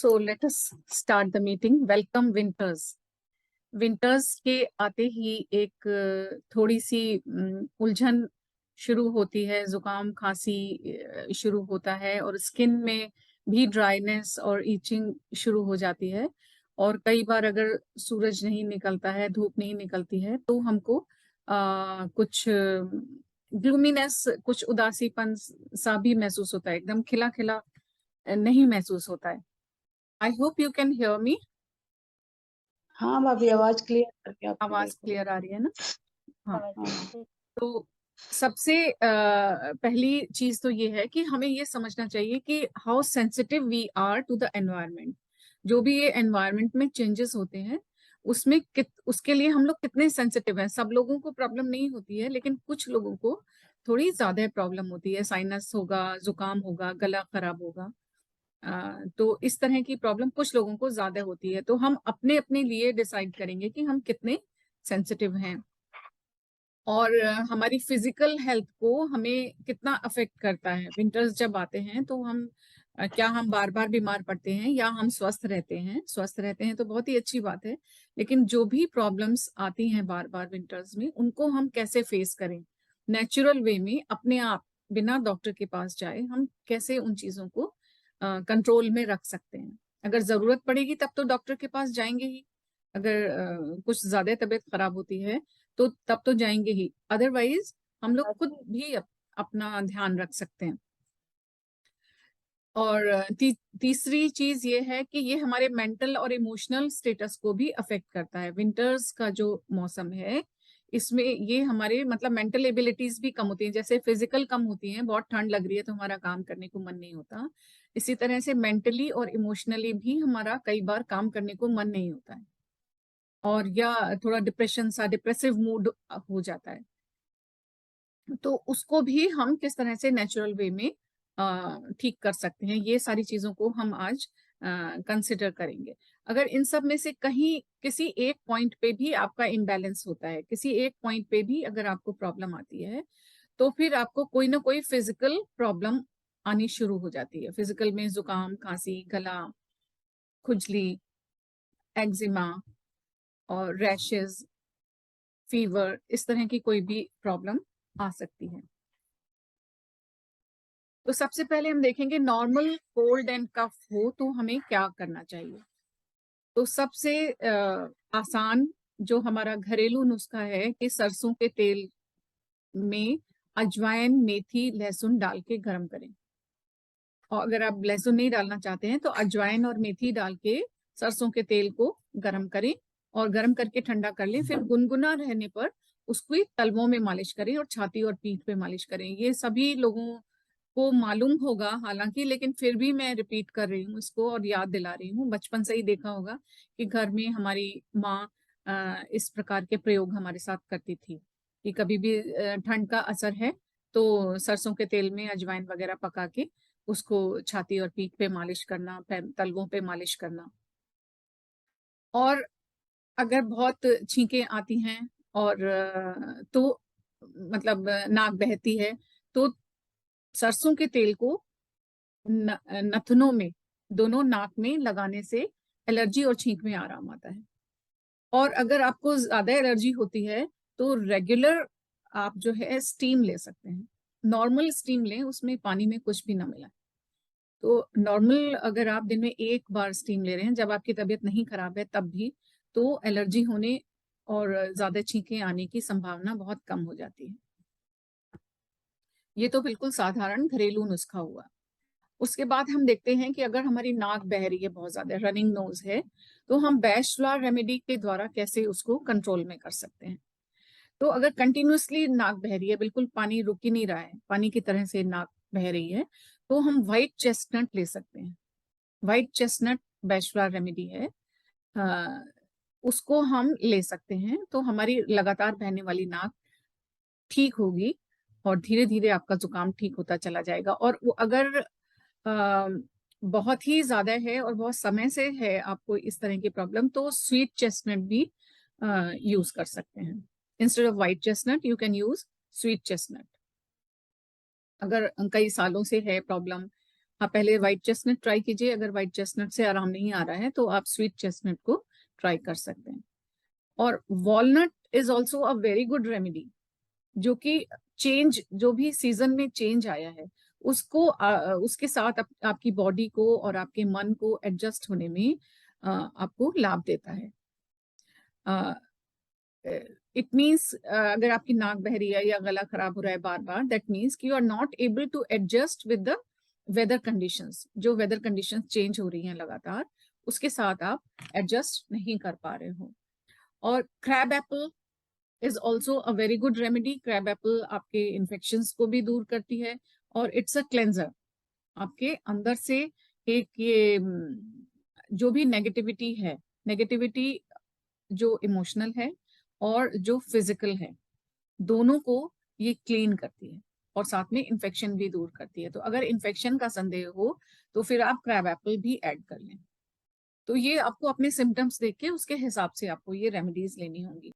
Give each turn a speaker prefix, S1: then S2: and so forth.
S1: So let us start the meeting. Welcome winters. Winters के आते ही एक थोड़ी सी उलझन शुरू होती है, जुकाम खांसी शुरू होता है और स्किन में भी ड्राइनेस और ईचिंग शुरू हो जाती है। और कई बार अगर सूरज नहीं निकलता है, धूप नहीं निकलती है, तो हमको कुछ ग्लूमीनेस, कुछ उदासीपन सा भी महसूस होता है, एकदम खिला खिला नहीं महसूस होता है। I hope you can hear me.
S2: हाँ भाभी, आवाज क्लियर करके आप
S1: आवाज क्लियर आ रही है ना? हाँ।
S2: हाँ।
S1: तो सबसे पहली चीज तो ये है कि हमें ये समझना चाहिए कि how sensitive we are to the environment. जो भी ये एनवायरनमेंट में चेंजेस होते हैं उसमें उसके लिए हम लोग कितने सेंसिटिव हैं। सब लोगों को प्रॉब्लम नहीं होती है, लेकिन कुछ लोगों को थोड़ी ज्यादा प्रॉब्लम होती है। साइनस होगा, जुकाम होगा, गला खराब होगा। तो इस तरह की प्रॉब्लम कुछ लोगों को ज्यादा होती है। तो हम अपने अपने लिए डिसाइड करेंगे कि हम कितने सेंसिटिव हैं और हमारी फिजिकल हेल्थ को हमें कितना अफेक्ट करता है। विंटर्स जब आते हैं तो हम क्या हम बार बार बीमार पड़ते हैं या हम स्वस्थ रहते हैं? स्वस्थ रहते हैं तो बहुत ही अच्छी बात है, लेकिन जो भी प्रॉब्लम्स आती हैं बार बार विंटर्स में, उनको हम कैसे फेस करें नेचुरल वे में, अपने आप, बिना डॉक्टर के पास जाए, हम कैसे उन चीजों को कंट्रोल में रख सकते हैं। अगर जरूरत पड़ेगी तब तो डॉक्टर के पास जाएंगे ही। अगर कुछ ज्यादा तबीयत खराब होती है तो तब तो जाएंगे ही, अदरवाइज हम लोग खुद भी अपना ध्यान रख सकते हैं। और तीसरी चीज ये है कि ये हमारे मेंटल और इमोशनल स्टेटस को भी अफेक्ट करता है। विंटर्स का जो मौसम है इसमें ये हमारे मतलब मेंटल एबिलिटीज भी कम होती हैं। जैसे फिजिकल कम होती हैं, बहुत ठंड लग रही है तो हमारा काम करने को मन नहीं होता, इसी तरह से मेंटली और इमोशनली भी हमारा कई बार काम करने को मन नहीं होता है और या थोड़ा डिप्रेशन सा, डिप्रेसिव मूड हो जाता है। तो उसको भी हम किस तरह से नेचुरल वे में ठीक कर सकते हैं, ये सारी चीजों को हम आज कंसिडर करेंगे। अगर इन सब में से कहीं किसी एक पॉइंट पे भी आपका इम्बैलेंस होता है, किसी एक पॉइंट पे भी अगर आपको प्रॉब्लम आती है, तो फिर आपको कोई ना कोई फिजिकल प्रॉब्लम आनी शुरू हो जाती है। फिजिकल में जुकाम, खांसी, गला, खुजली, एक्जिमा और रैशेस, फीवर, इस तरह की कोई भी प्रॉब्लम आ सकती है। तो सबसे पहले हम देखेंगे नॉर्मल कोल्ड एंड कफ हो तो हमें क्या करना चाहिए। तो सबसे आसान जो हमारा घरेलू नुस्खा है कि सरसों के तेल में अजवाइन, मेथी, लहसुन डाल के गर्म करें। और अगर आप लहसुन नहीं डालना चाहते हैं तो अजवाइन और मेथी डाल के सरसों के तेल को गर्म करें और गर्म करके ठंडा कर लें। फिर गुनगुना रहने पर उसको तलवों में मालिश करें और छाती और पीठ पे मालिश करें। ये सभी लोगों को मालूम होगा हालांकि, लेकिन फिर भी मैं रिपीट कर रही हूँ इसको और याद दिला रही हूँ। बचपन से ही देखा होगा कि घर में हमारी माँ इस प्रकार के प्रयोग हमारे साथ करती थी कि कभी भी ठंड का असर है तो सरसों के तेल में अजवाइन वगैरह पका के उसको छाती और पीठ पे मालिश करना, तलवों पे मालिश करना। और अगर बहुत छींकें आती हैं और तो मतलब नाक बहती है, तो सरसों के तेल को नथनों में, दोनों नाक में लगाने से एलर्जी और छींक में आराम आता है। और अगर आपको ज्यादा एलर्जी होती है तो रेगुलर आप जो है स्टीम ले सकते हैं। नॉर्मल स्टीम लें, उसमें पानी में कुछ भी ना मिला। तो नॉर्मल अगर आप दिन में एक बार स्टीम ले रहे हैं जब आपकी तबीयत नहीं खराब है तब भी, तो एलर्जी होने और ज्यादा छींकें आने की संभावना बहुत कम हो जाती है। ये तो बिल्कुल साधारण घरेलू नुस्खा हुआ। उसके बाद हम देखते हैं कि अगर हमारी नाक बह रही है, बहुत ज्यादा रनिंग नोज है, तो हम बैचलर रेमेडी के द्वारा कैसे उसको कंट्रोल में कर सकते हैं। तो अगर कंटिन्यूसली नाक बह रही है, बिल्कुल पानी रुक ही नहीं रहा है, पानी की तरह से नाक बह रही है, तो हम व्हाइट चेस्टनट ले सकते हैं। व्हाइट चेस्टनट बैचलर रेमेडी है, उसको हम ले सकते हैं। तो हमारी लगातार बहने वाली नाक ठीक होगी और धीरे धीरे आपका जुकाम ठीक होता चला जाएगा। और वो अगर बहुत ही ज्यादा है और बहुत समय से है आपको इस तरह की प्रॉब्लम, तो स्वीट चेस्टनट भी यूज कर सकते हैं। Instead of white chestnut you can use sweet chestnut. अगर कई सालों से है प्रॉब्लम, आप पहले व्हाइट चेस्टनट ट्राई कीजिए, अगर व्हाइट चेस्टनट से आराम नहीं आ रहा है तो आप स्वीट चेस्टनट को ट्राई कर सकते हैं। और walnut is also a very good remedy, जो कि चेंज, जो भी सीजन में चेंज आया है उसको उसके साथ आपकी बॉडी को और आपके मन को एडजस्ट होने में आपको लाभ देता है। इट मीन्स अगर आपकी नाक बह रही है या गला खराब हो रहा है बार बार, दैट मीन्स कि you are not able to adjust with the weather conditions. जो वेदर कंडीशंस चेंज हो रही हैं लगातार, उसके साथ आप एडजस्ट नहीं कर पा रहे हो। और crab Apple is also a very good remedy. Crab Apple आपके इन्फेक्शंस को भी दूर करती है और इट्स अ क्लेंजर। आपके अंदर से एक ये जो भी नेगेटिविटी है, नेगेटिविटी जो इमोशनल है और जो फिजिकल है, दोनों को ये क्लीन करती है और साथ में इन्फेक्शन भी दूर करती है। तो अगर इन्फेक्शन का संदेह हो तो फिर आप क्रैब एप्पल भी ऐड कर लें। तो ये आपको अपने सिम्टम्स देख के उसके हिसाब से आपको ये रेमेडीज लेनी होंगी।